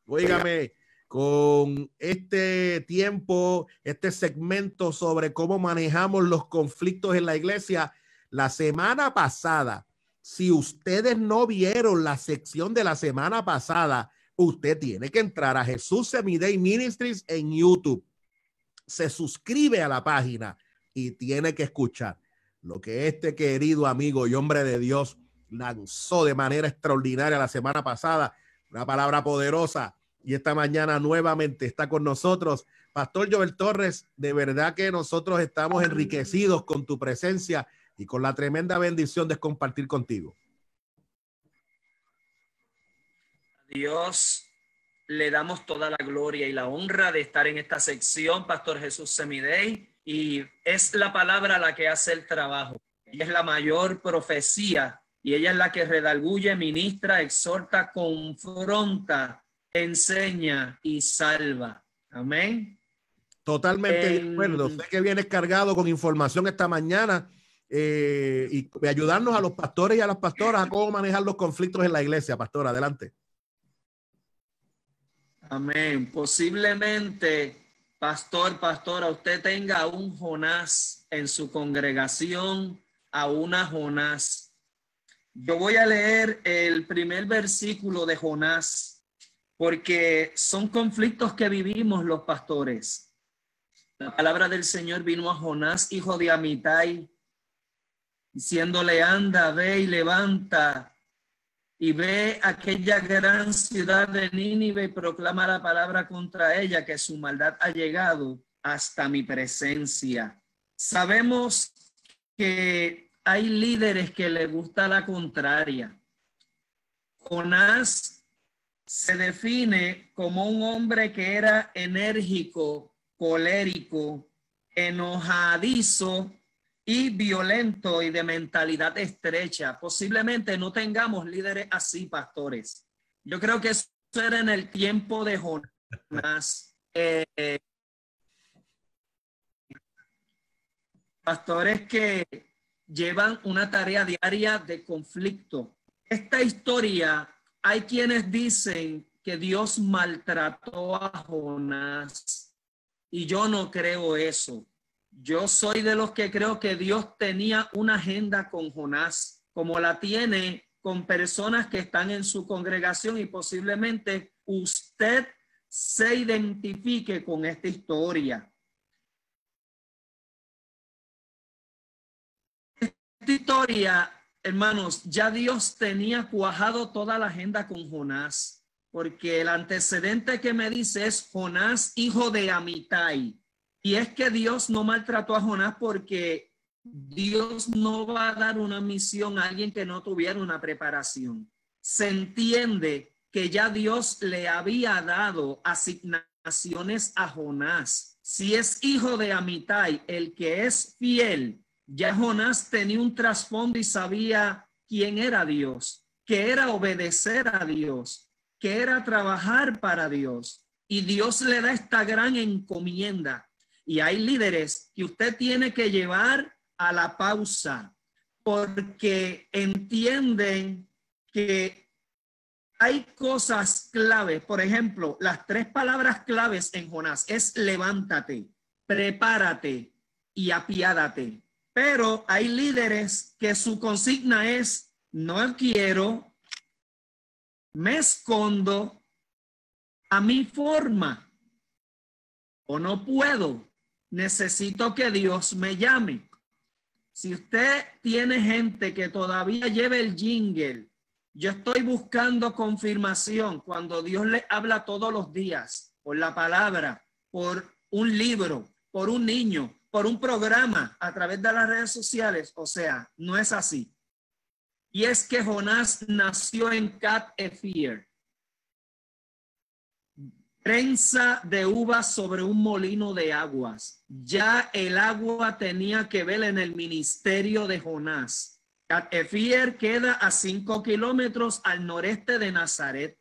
Óigame, con este tiempo, este segmento sobre cómo manejamos los conflictos en la iglesia, la semana pasada, si ustedes no vieron la sección de la semana pasada, usted tiene que entrar a Jesús Semiday Ministries en YouTube. Se suscribe a la página y tiene que escuchar lo que este querido amigo y hombre de Dios lanzó de manera extraordinaria la semana pasada, una palabra poderosa, y esta mañana nuevamente está con nosotros. Pastor Joel Torres, de verdad que nosotros estamos enriquecidos con tu presencia y con la tremenda bendición de compartir contigo. Dios le damos toda la gloria y la honra de estar en esta sección, Pastor Jesús Semiday, y es la palabra la que hace el trabajo. Ella es la mayor profecía y ella es la que redarguye, ministra, exhorta, confronta, enseña y salva. Amén. Totalmente de acuerdo. Sé que vienes cargado con información esta mañana y ayudarnos a los pastores y a las pastoras a cómo manejar los conflictos en la iglesia. Pastor, adelante. Amén. Posiblemente, pastora, usted tenga a un Jonás en su congregación, a una Jonás. Yo voy a leer el primer versículo de Jonás, porque son conflictos que vivimos los pastores. La palabra del Señor vino a Jonás, hijo de Amitai, diciéndole: anda, ve y levanta y ve aquella gran ciudad de Nínive y proclama la palabra contra ella, que su maldad ha llegado hasta mi presencia. Sabemos que hay líderes que les gusta la contraria. Jonás se define como un hombre que era enérgico, colérico, enojadizo y violento y de mentalidad estrecha. Posiblemente no tengamos líderes así, pastores. Yo creo que eso era en el tiempo de Jonás. Pastores que llevan una tarea diaria de conflicto. Esta historia, hay quienes dicen que Dios maltrató a Jonás y yo no creo eso. Yo soy de los que creo que Dios tenía una agenda con Jonás, como la tiene con personas que están en su congregación, y posiblemente usted se identifique con esta historia. Esta historia, hermanos, ya Dios tenía cuajado toda la agenda con Jonás, porque el antecedente que me dice es Jonás, hijo de Amitai. Y es que Dios no maltrató a Jonás porque Dios no va a dar una misión a alguien que no tuviera una preparación. Se entiende que ya Dios le había dado asignaciones a Jonás. Si es hijo de Amitai, el que es fiel, ya Jonás tenía un trasfondo y sabía quién era Dios, que era obedecer a Dios, que era trabajar para Dios. Y Dios le da esta gran encomienda. Y hay líderes que usted tiene que llevar a la pausa porque entienden que hay cosas claves. Por ejemplo, las 3 palabras claves en Jonás es levántate, prepárate y apiádate. Pero hay líderes que su consigna es: no quiero, me escondo a mi forma, o no puedo, necesito que Dios me llame. Si usted tiene gente que todavía lleve el jingle, yo estoy buscando confirmación, cuando Dios le habla todos los días, por la palabra, por un libro, por un niño, por un programa, a través de las redes sociales, o sea, no es así. Y es que Jonás nació en Cat Ephir, prensa de uvas sobre un molino de aguas. Ya el agua tenía que ver en el ministerio de Jonás. Cat Ephir queda a 5 kilómetros al noreste de Nazaret.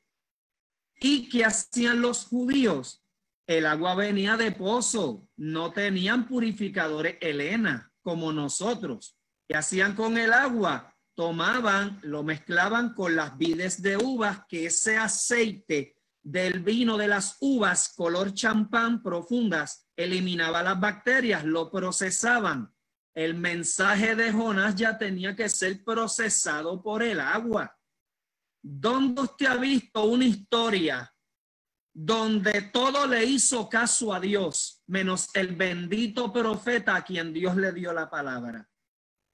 ¿Y qué hacían los judíos? El agua venía de pozo, no tenían purificadores Helena como nosotros. ¿Qué hacían con el agua? Tomaban, lo mezclaban con las vides de uvas, que ese aceite del vino de las uvas color champán profundas, eliminaba las bacterias, lo procesaban. El mensaje de Jonás ya tenía que ser procesado por el agua. ¿Dónde usted ha visto una historia donde todo le hizo caso a Dios, menos el bendito profeta a quien Dios le dio la palabra?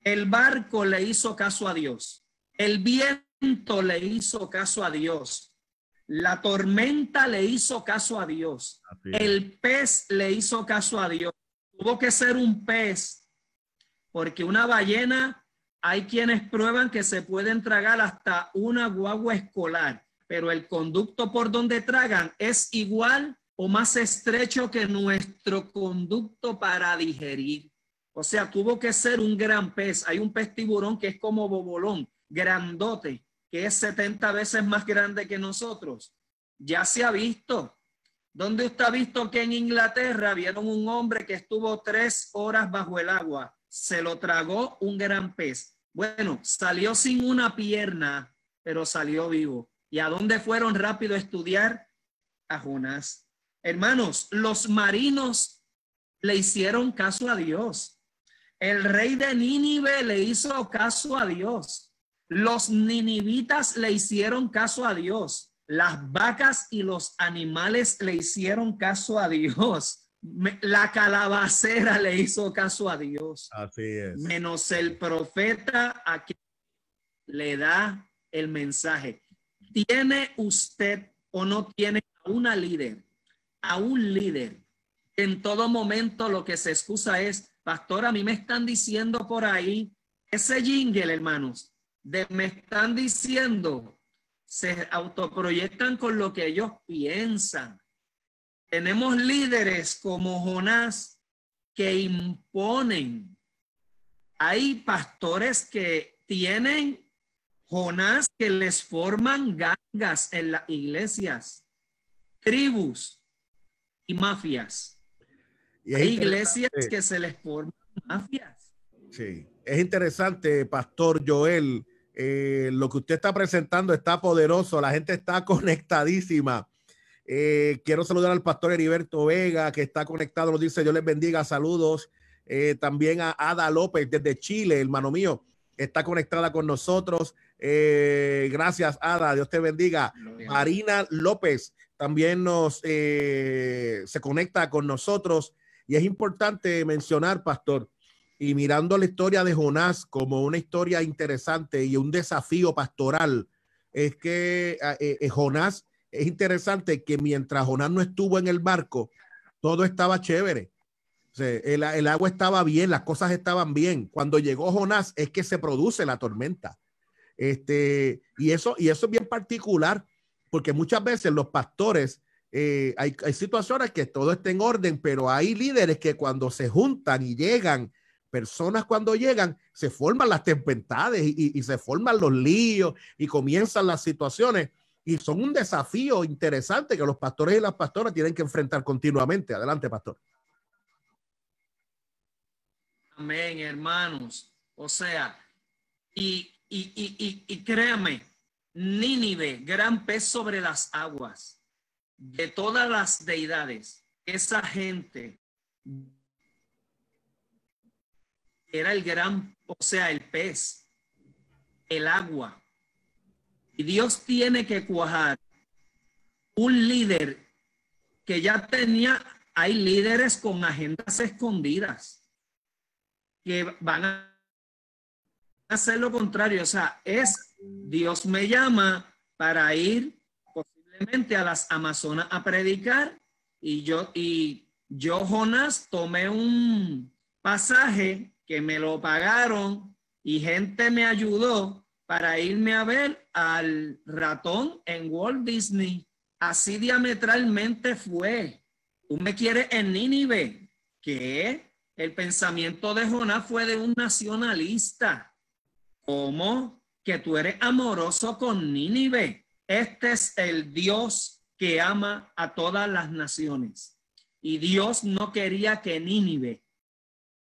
El barco le hizo caso a Dios. El viento le hizo caso a Dios. La tormenta le hizo caso a Dios. El pez le hizo caso a Dios. Tuvo que ser un pez, porque una ballena, hay quienes prueban que se pueden tragar hasta una guagua escolar, pero el conducto por donde tragan es igual o más estrecho que nuestro conducto para digerir. O sea, tuvo que ser un gran pez. Hay un pez tiburón que es como bobolón, grandote, que es 70 veces más grande que nosotros. Ya se ha visto. ¿Dónde usted ha visto que en Inglaterra vieron un hombre que estuvo 3 horas bajo el agua? Se lo tragó un gran pez. Bueno, salió sin una pierna, pero salió vivo. ¿Y a dónde fueron rápido a estudiar? A Jonás. Hermanos, los marinos le hicieron caso a Dios. El rey de Nínive le hizo caso a Dios. Los ninivitas le hicieron caso a Dios. Las vacas y los animales le hicieron caso a Dios. La calabacera le hizo caso a Dios. Así es. Menos el profeta a quien le da el mensaje. ¿Tiene usted o no tiene a una líder, a un líder? En todo momento lo que se excusa es: pastor, a mí me están diciendo por ahí, ese jingle, hermanos, me están diciendo, se autoproyectan con lo que ellos piensan. Tenemos líderes como Jonás que imponen. Hay pastores que tienen Jonás que les forman gangas en las iglesias, tribus y mafias. Y hay iglesias que se les forman mafias. Sí, es interesante, Pastor Joel. Lo que usted está presentando está poderoso. La gente está conectadísima. Quiero saludar al Pastor Heriberto Vega, que está conectado. Nos dice: Dios les bendiga, saludos. También a Ada López desde Chile, hermano mío, está conectada con nosotros. Gracias, Ada, Dios te bendiga. Marina López también se conecta con nosotros. Y es importante mencionar, pastor, y mirando la historia de Jonás como una historia interesante y un desafío pastoral, es que Jonás, es interesante que mientras Jonás no estuvo en el barco, todo estaba chévere. O sea, el agua estaba bien, las cosas estaban bien. Cuando llegó Jonás es que se produce la tormenta. Y eso es bien particular, porque muchas veces los pastores, hay situaciones que todo está en orden, pero hay líderes que cuando se juntan y llegan, personas cuando llegan, se forman las tempestades y se forman los líos y comienzan las situaciones, y son un desafío interesante que los pastores y las pastoras tienen que enfrentar continuamente. Adelante, pastor. Amén, hermanos. O sea, y créame, Nínive, gran pez sobre las aguas, de todas las deidades, esa gente era el gran, o sea, el pez, el agua. Y Dios tiene que cuajar un líder que ya tenía, hay líderes con agendas escondidas que van a hacer lo contrario. O sea, Dios me llama para ir posiblemente a las Amazonas a predicar, y yo Jonás tomé un pasaje que me lo pagaron y gente me ayudó para irme a ver al ratón en Walt Disney. Así diametralmente fue. Tú me quieres en Nínive. ¿Qué? El pensamiento de Jonás fue de un nacionalista. ¿Cómo? Que tú eres amoroso con Nínive. Este es el Dios que ama a todas las naciones. Y Dios no quería que Nínive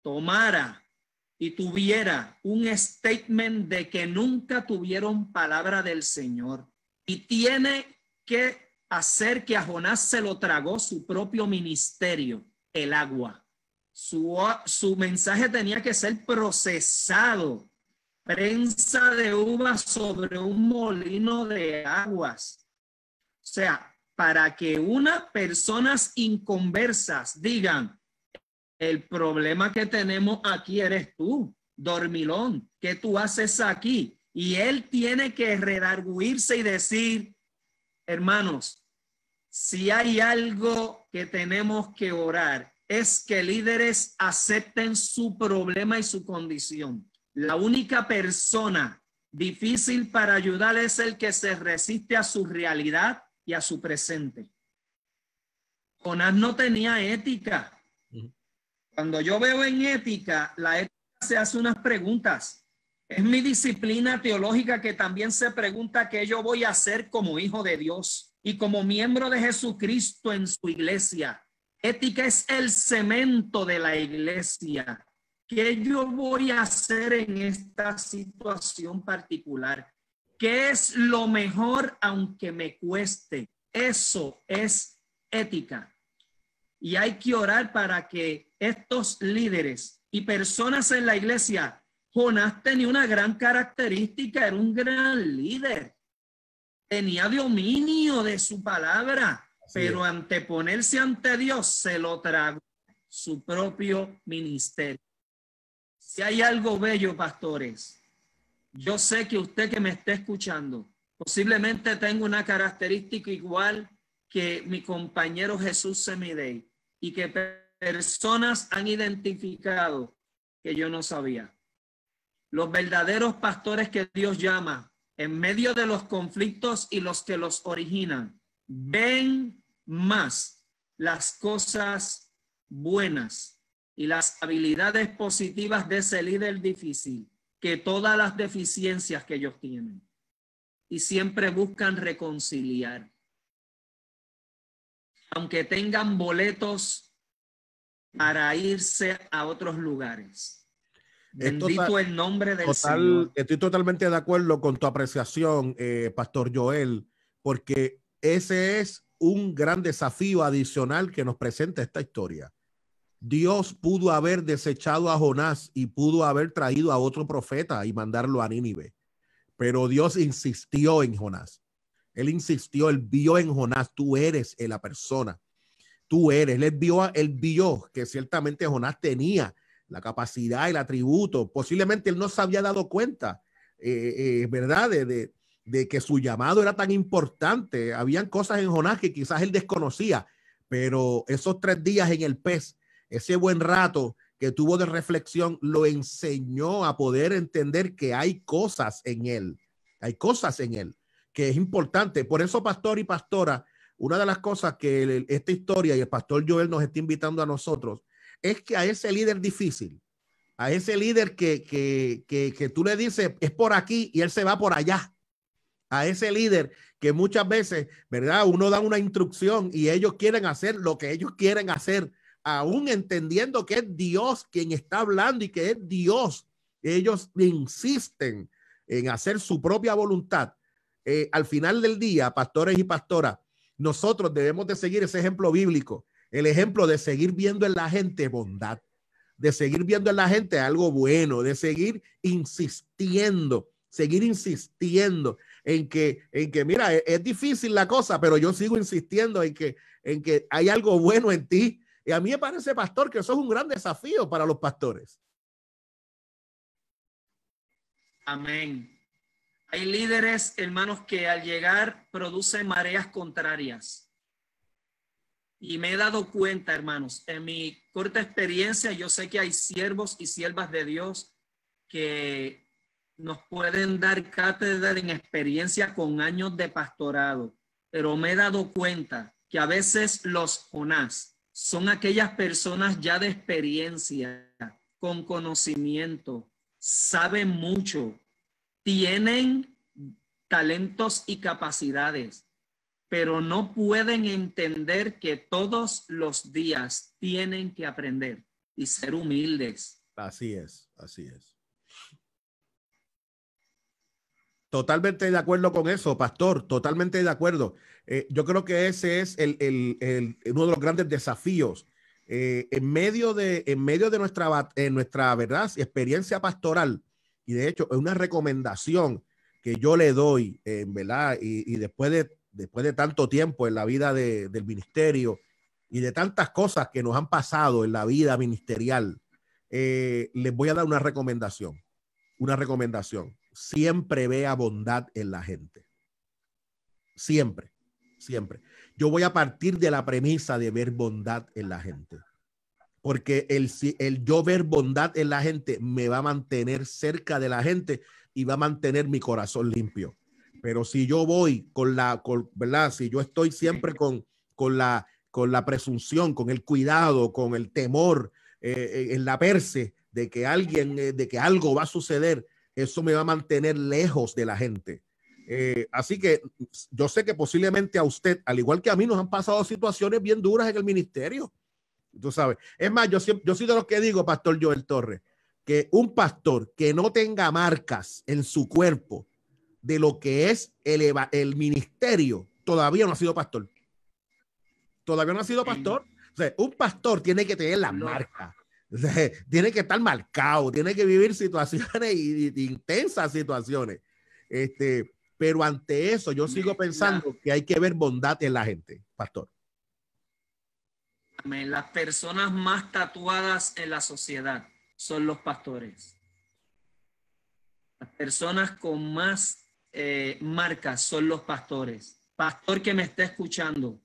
tomara y tuviera un statement de que nunca tuvieron palabra del Señor. Y tiene que hacer que a Jonás se lo tragó su propio ministerio, el agua. Su mensaje tenía que ser procesado, prensa de uvas sobre un molino de aguas. O sea, para que unas personas inconversas digan, el problema que tenemos aquí eres tú, dormilón, ¿qué tú haces aquí? Y él tiene que redarguirse y decir, hermanos, si hay algo que tenemos que orar, es que líderes acepten su problema y su condición. La única persona difícil para ayudar es el que se resiste a su realidad y a su presente. Jonás no tenía ética. Cuando yo veo en ética, la ética se hace unas preguntas. Es mi disciplina teológica que también se pregunta qué yo voy a hacer como hijo de Dios y como miembro de Jesucristo en su iglesia. Ética es el cemento de la iglesia. ¿Qué yo voy a hacer en esta situación particular? ¿Qué es lo mejor aunque me cueste? Eso es ética. Y hay que orar para que estos líderes y personas en la iglesia, Jonás tenía una gran característica, era un gran líder. Tenía dominio de su palabra, pero anteponerse ante Dios se lo tragó su propio ministerio. Si hay algo bello, pastores, yo sé que usted que me está escuchando, posiblemente tenga una característica igual que mi compañero Jesús Semidey y que personas han identificado que yo no sabía. Los verdaderos pastores que Dios llama en medio de los conflictos y los que los originan, ven más las cosas buenas y las habilidades positivas de ese líder difícil que todas las deficiencias que ellos tienen. Y siempre buscan reconciliar. Aunque tengan boletos para irse a otros lugares. Bendito el nombre del Señor. Estoy totalmente de acuerdo con tu apreciación, Pastor Joel, porque ese es un gran desafío adicional que nos presenta esta historia. Dios pudo haber desechado a Jonás y pudo haber traído a otro profeta y mandarlo a Nínive, pero Dios insistió en Jonás. Él insistió, él vio en Jonás, tú eres la persona, tú eres. Él vio que ciertamente Jonás tenía la capacidad, el atributo. Posiblemente él no se había dado cuenta, ¿verdad? De que su llamado era tan importante. Habían cosas en Jonás que quizás él desconocía, pero esos 3 días en el pez, ese buen rato que tuvo de reflexión, lo enseñó a poder entender que hay cosas en él que es importante. Por eso, pastor y pastora, una de las cosas que esta historia y el pastor Joel nos está invitando a nosotros es que a ese líder difícil, a ese líder que tú le dices es por aquí y él se va por allá, a ese líder que muchas veces, ¿verdad? Uno da una instrucción y ellos quieren hacer lo que ellos quieren hacer, aún entendiendo que es Dios quien está hablando y que es Dios. Ellos insisten en hacer su propia voluntad. Al final del día, pastores y pastoras, nosotros debemos de seguir ese ejemplo bíblico, el ejemplo de seguir viendo en la gente bondad, de seguir viendo en la gente algo bueno, de seguir insistiendo en que mira, es difícil la cosa, pero yo sigo insistiendo en que hay algo bueno en ti. Y a mí me parece, pastor, que eso es un gran desafío para los pastores. Amén. Hay líderes, hermanos, que al llegar producen mareas contrarias. Y me he dado cuenta, hermanos, en mi corta experiencia, yo sé que hay siervos y siervas de Dios que nos pueden dar cátedra en experiencia con años de pastorado, pero me he dado cuenta que a veces los Jonás son aquellas personas ya de experiencia, con conocimiento, saben mucho, tienen talentos y capacidades, pero no pueden entender que todos los días tienen que aprender y ser humildes. Así es, así es. Totalmente de acuerdo con eso, pastor, totalmente de acuerdo. Yo creo que ese es uno de los grandes desafíos. En medio de nuestra ¿verdad? Experiencia pastoral, y de hecho es una recomendación que yo le doy, ¿verdad? Y después de tanto tiempo en la vida del ministerio y de tantas cosas que nos han pasado en la vida ministerial, les voy a dar una recomendación. Siempre vea bondad en la gente. Siempre, siempre. Yo voy a partir de la premisa de ver bondad en la gente. Porque el yo ver bondad en la gente me va a mantener cerca de la gente y va a mantener mi corazón limpio. Pero si yo voy ¿verdad? Si yo estoy siempre con la presunción, con el cuidado, con el temor, en la perse de que de que algo va a suceder, eso me va a mantener lejos de la gente. Así que yo sé que posiblemente a usted, al igual que a mí, nos han pasado situaciones bien duras en el ministerio. Tú sabes. Es más, yo soy de los que digo, Pastor Joel Torres, que un pastor que no tenga marcas en su cuerpo de lo que es el ministerio, todavía no ha sido pastor. Todavía no ha sido pastor. O sea, un pastor tiene que tener las marcas. O sea, tiene que estar marcado, tiene que vivir situaciones intensas situaciones. Pero ante eso, yo sigo pensando que hay que ver bondad en la gente, pastor. Las personas más tatuadas en la sociedad son los pastores. Las personas con más marcas son los pastores. Pastor que me está escuchando,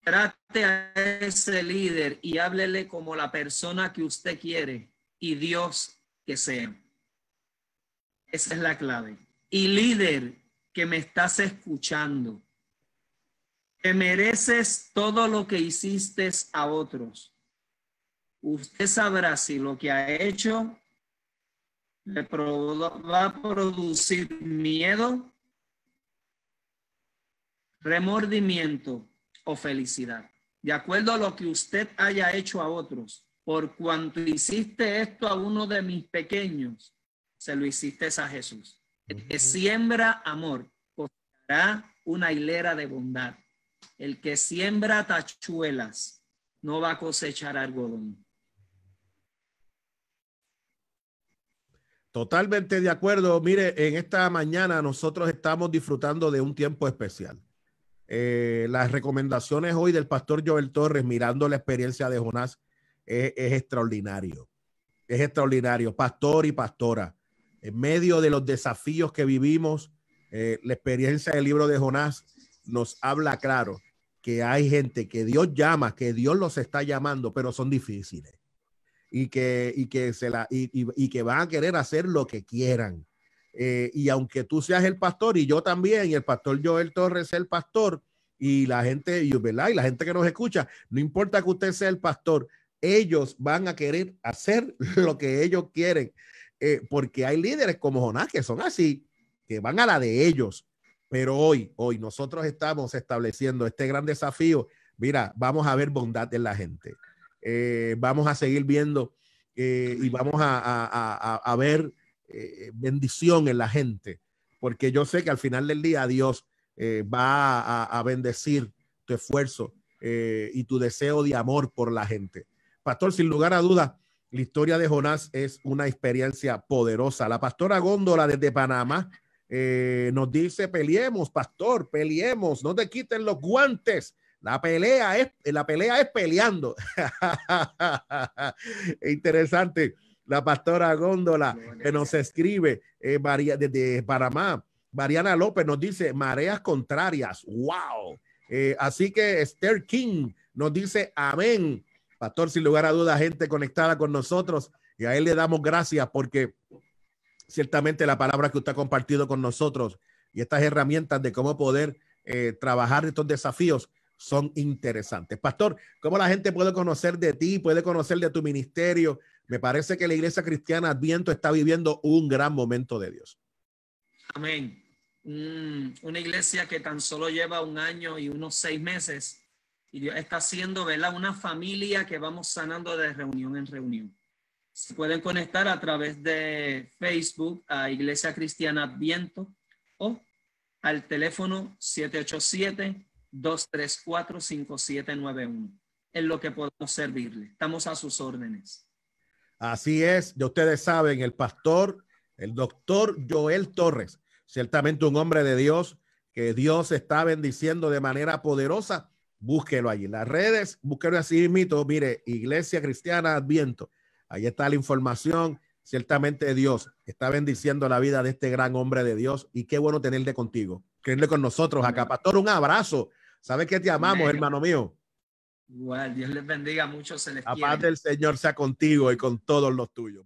trate a ese líder y háblele como la persona que usted quiere y Dios que sea. Esa es la clave. Y líder que me estás escuchando, te mereces todo lo que hiciste a otros. Usted sabrá si lo que ha hecho va a producir miedo, remordimiento o felicidad. De acuerdo a lo que usted haya hecho a otros, por cuanto hiciste esto a uno de mis pequeños, se lo hiciste a Jesús. El que siembra amor cosechará una hilera de bondad. El que siembra tachuelas no va a cosechar algodón. Totalmente de acuerdo. Mire, en esta mañana nosotros estamos disfrutando de un tiempo especial. Las recomendaciones hoy del pastor Joel Torres, mirando la experiencia de Jonás, es extraordinario. Es extraordinario. Pastor y pastora, en medio de los desafíos que vivimos, la experiencia del libro de Jonás nos habla claro que hay gente que Dios llama, que Dios los está llamando, pero son difíciles. Y que van a querer hacer lo que quieran. Y aunque tú seas el pastor y yo también, y el pastor Joel Torres es el pastor, y la gente, ¿verdad? Y la gente que nos escucha, no importa que usted sea el pastor, ellos van a querer hacer lo que ellos quieren, porque hay líderes como Jonás que son así, que van a la de ellos. Pero hoy nosotros estamos estableciendo este gran desafío. Mira, vamos a ver bondad en la gente. Vamos a seguir viendo y vamos a ver bendición en la gente, porque yo sé que al final del día Dios va a bendecir tu esfuerzo y tu deseo de amor por la gente. Pastor, sin lugar a dudas, la historia de Jonás es una experiencia poderosa. La pastora Góndola desde Panamá nos dice: peleemos, pastor, peleemos, no te quiten los guantes. La pelea es peleando. Interesante. La pastora Góndola que nos escribe desde Panamá. Mariana López nos dice: mareas contrarias. ¡Wow! Así que Esther King nos dice: amén. Pastor, sin lugar a dudas, gente conectada con nosotros, y a él le damos gracias porque ciertamente la palabra que usted ha compartido con nosotros y estas herramientas de cómo poder trabajar estos desafíos son interesantes. Pastor, ¿cómo la gente puede conocer de ti, puede conocer de tu ministerio? Me parece que la Iglesia Cristiana Adviento está viviendo un gran momento de Dios. Amén. Una iglesia que tan solo lleva 1 año y unos 6 meses, y Dios está haciendo, ¿verdad?, una familia que vamos sanando de reunión en reunión. Se pueden conectar a través de Facebook a Iglesia Cristiana Adviento o al teléfono 787-234-5791. En lo que podemos servirle. Estamos a sus órdenes. Así es, ya ustedes saben, el pastor, el doctor Joel Torres, ciertamente un hombre de Dios, que Dios está bendiciendo de manera poderosa. Búsquelo allí en las redes, búsquelo así mismo, mire, Iglesia Cristiana Adviento. Ahí está la información. Ciertamente Dios está bendiciendo la vida de este gran hombre de Dios y qué bueno tenerle contigo, tenerle con nosotros acá. Pastor, un abrazo. Sabes que te amamos, Amén. hermano mío. Igual, Dios les bendiga mucho, se les La quiere. paz del Señor sea contigo y con todos los tuyos.